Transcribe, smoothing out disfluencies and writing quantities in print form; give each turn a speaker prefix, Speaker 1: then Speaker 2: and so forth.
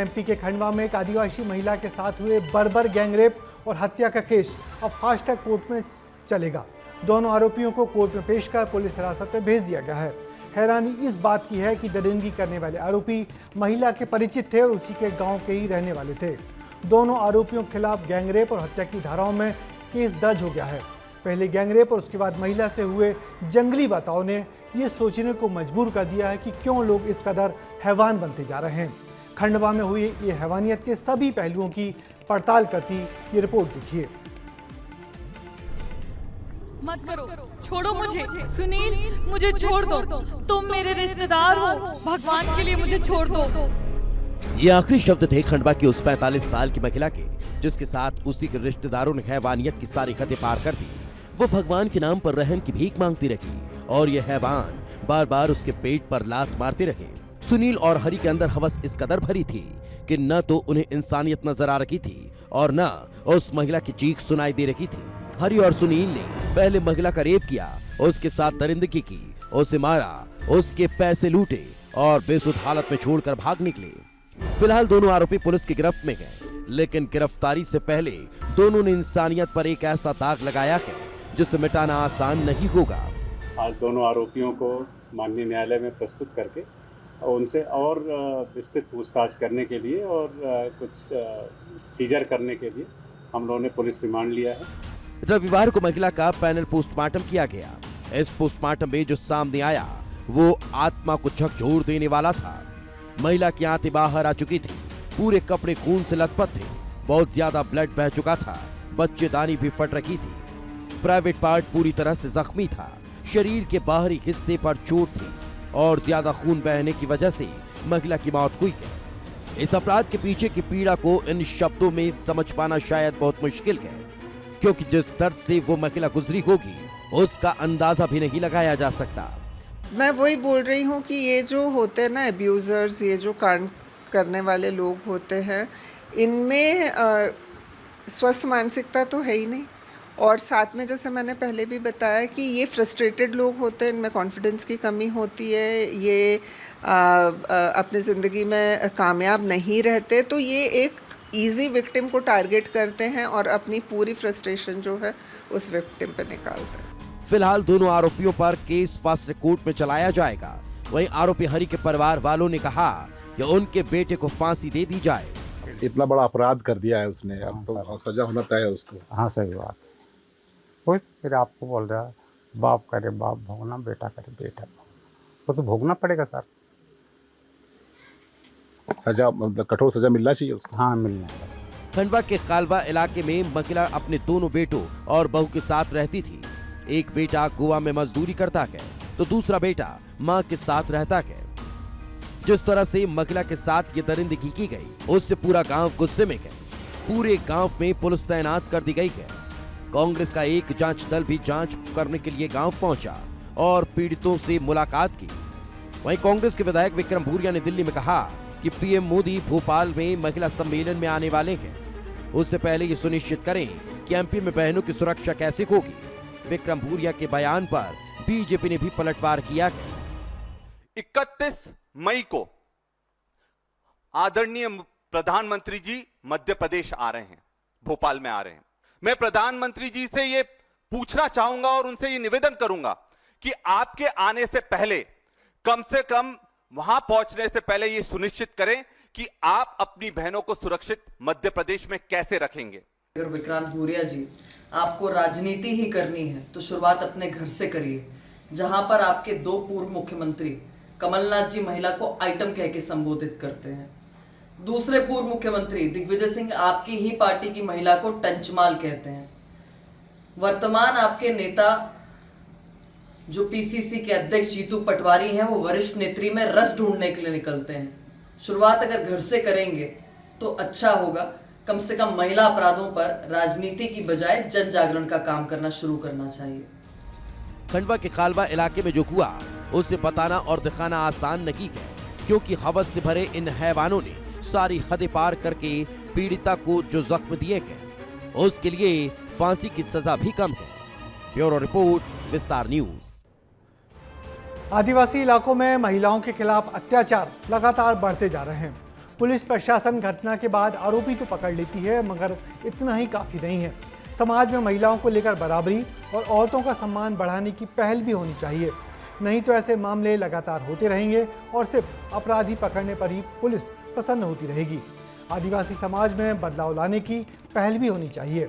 Speaker 1: MP के खंडवा में एक आदिवासी महिला के साथ हुए बर्बर गैंगरेप और हत्या का केस अब फास्ट ट्रैक कोर्ट में चलेगा। दोनों आरोपियों को कोर्ट में पेश कर पुलिस हिरासत में भेज दिया गया है। हैरानी इस बात की है कि दरिंदगी करने वाले आरोपी महिला के परिचित थे और उसी के गांव के ही रहने वाले थे। दोनों आरोपियों के खिलाफ गैंगरेप और हत्या की धाराओं में केस दर्ज हो गया है। पहले गैंगरेप और उसके बाद महिला से हुए जंगली बर्ताव ने ये सोचने को मजबूर कर दिया है कि क्यों लोग इस कदर हैवान बनते जा रहे हैं। खंडवा में हुई ये हैवानियत के सभी पहलुओं की पड़ताल करती ये रिपोर्ट देखिए।
Speaker 2: मत करो, छोड़ो मुझे। सुनील, मुझे छोड़ दो, तुम मेरे रिश्तेदार हो, भगवान के लिए मुझे छोड़ दो।
Speaker 3: ये आखिरी शब्द थे खंडवा की उस 45 साल की महिला के, जिसके साथ उसी के रिश्तेदारों ने हैवानियत की सारी हदें पार कर दी। वो भगवान के नाम पर रहम की भीख मांगती रही और ये हैवान बार बार उसके पेट पर लात मारते रहे। सुनील और हरि के अंदर हवस इस कदर भरी थी कि न तो उन्हें इंसानियत नजर आ रही थी और न उस महिला की चीख सुनाई दे रही थी। हरि और सुनील ने पहले महिला का रेप किया, उसके साथ दरिंदगी की, उसे मारा, उसके पैसे लूटे और बेसुध हालत में छोड़कर भाग निकले। फिलहाल दोनों आरोपी पुलिस की गिरफ्त में गए, लेकिन गिरफ्तारी से पहले दोनों ने इंसानियत पर एक ऐसा दाग लगाया है जिसे मिटाना आसान नहीं होगा।
Speaker 4: आज दोनों आरोपियों को माननीय न्यायालय में प्रस्तुत करके और उनसे और विस्तृत पूछताछ करने के लिए और कुछ सीजर करने के लिए हम लोगों ने पुलिस रिमांड लिया है।
Speaker 3: रविवार को महिला का पैनल पोस्टमार्टम किया गया। इस पोस्टमार्टम में जो सामने आया वो आत्मा को झकझोर देने वाला था। महिला की आंतें बाहर आ चुकी थी, पूरे कपड़े खून से लथपथ थे, बहुत ज्यादा ब्लड बह चुका था, बच्चेदानी भी फट रखी थी, प्राइवेट पार्ट पूरी तरह से जख्मी था, शरीर के बाहरी हिस्से पर चोट थी और ज्यादा खून बहने की वजह से महिला की मौत हुई है। इस अपराध के पीछे की पीड़ा को इन शब्दों में समझ पाना शायद बहुत मुश्किल है, क्योंकि जिस दर्द से वो महिला गुजरी होगी उसका अंदाजा भी नहीं लगाया जा सकता।
Speaker 5: मैं वही बोल रही हूँ कि ये जो होते हैं ना अब्यूज़र्स, ये जो कांड करने वाले लोग होते हैं, इनमें स्वस्थ मानसिकता तो है ही नहीं। और साथ में जैसे मैंने पहले भी बताया कि ये फ्रस्ट्रेटेड लोग होते हैं, इनमें कॉन्फिडेंस की कमी होती है, ये अपनी ज़िंदगी में कामयाब नहीं रहते, तो ये एक इजी विक्टिम को टारगेट करते हैं और अपनी पूरी फ्रस्ट्रेशन जो है उस विक्टिम पे निकालते हैं।
Speaker 3: फिलहाल दोनों आरोपियों पर केस फास्ट ट्रैक कोर्ट में चलाया जाएगा। वहीं आरोपी हरि के परिवार वालों ने कहा कि उनके बेटे को फांसी दे दी जाए।
Speaker 6: इतना बड़ा अपराध कर दिया है उसने, अब तो सजा होना तय है उसको।
Speaker 7: हाँ सही बात। कोई फिर आपको बोल रहा है बाप करे बाप भोगना, बेटा करे बेटा, वो तो भोगना पड़ेगा सर।
Speaker 6: सजा मतलब कठोर सजा मिलना चाहिए उसको।
Speaker 7: हाँ मिलना है।
Speaker 3: खंडवा के खालवा इलाके में महिला अपने दोनों बेटों और बहू के साथ रहती थी। एक बेटा गोवा में मजदूरी करता है तो दूसरा बेटा मां के साथ रहता है। जिस तरह से महिला के साथ ये दरिंदगी की गई, उससे पूरा गांव गुस्से में है। पूरे गांव में पुलिस तैनात कर दी गई है। कांग्रेस का एक जांच दल भी जांच करने के लिए गांव पहुंचा और पीड़ितों से मुलाकात की। वहीं कांग्रेस के विधायक विक्रम भूरिया ने दिल्ली में कहा कि पीएम मोदी भोपाल में महिला सम्मेलन में आने वाले हैं, उससे पहले ये सुनिश्चित करें कि एमपी में बहनों की सुरक्षा कैसे होगी। विक्रम भूरिया के बयान पर बीजेपी ने भी पलटवार किया है।
Speaker 8: 31 मई को आदरणीय प्रधानमंत्री जी मध्य प्रदेश आ रहे हैं, भोपाल में आ रहे हैं। मैं प्रधानमंत्री जी से ये पूछना चाहूंगा और उनसे ये निवेदन करूंगा कि आपके आने से पहले, कम से कम वहां पहुंचने से पहले ये सुनिश्चित करें कि आप अपनी बहनों को सुरक्षित मध्य प्रदेश में कैसे रखेंगे।
Speaker 9: अगर विक्रांत भूरिया जी आपको राजनीति ही करनी है तो शुरुआत अपने घर से करिए, जहां पर आपके 2 पूर्व मुख्यमंत्री कमलनाथ जी महिला को आइटम कह के संबोधित करते हैं। दूसरे पूर्व मुख्यमंत्री दिग्विजय सिंह आपकी ही पार्टी की महिला को टंचमाल कहते हैं। वर्तमान आपके नेता जो पीसीसी के अध्यक्ष जीतू पटवारी हैं, वो वरिष्ठ नेत्री में रस ढूंढने के लिए निकलते हैं। शुरुआत अगर घर से करेंगे तो अच्छा होगा। कम से कम महिला अपराधों पर राजनीति की बजाय जन जागरण का काम करना शुरू करना चाहिए।
Speaker 3: खंडवा के खालवा इलाके में जो हुआ उसे बताना और दिखाना आसान नहीं है, क्योंकि हवस से भरे इन हैवानों ने सारी हदें पार करके पीड़िता को जो जख्म दिए हैं उसके लिए फांसी की सजा भी कम है। ब्यूरो रिपोर्ट, विस्तार न्यूज।
Speaker 1: आदिवासी इलाकों में महिलाओं के खिलाफ अत्याचार लगातार बढ़ते जा रहे हैं। पुलिस प्रशासन घटना के बाद आरोपी तो पकड़ लेती है, मगर इतना ही काफ़ी नहीं है। समाज में महिलाओं को लेकर बराबरी और औरतों का सम्मान बढ़ाने की पहल भी होनी चाहिए, नहीं तो ऐसे मामले लगातार होते रहेंगे और सिर्फ अपराधी पकड़ने पर ही पुलिस प्रसन्न होती रहेगी। आदिवासी समाज में बदलाव लाने की पहल भी होनी चाहिए।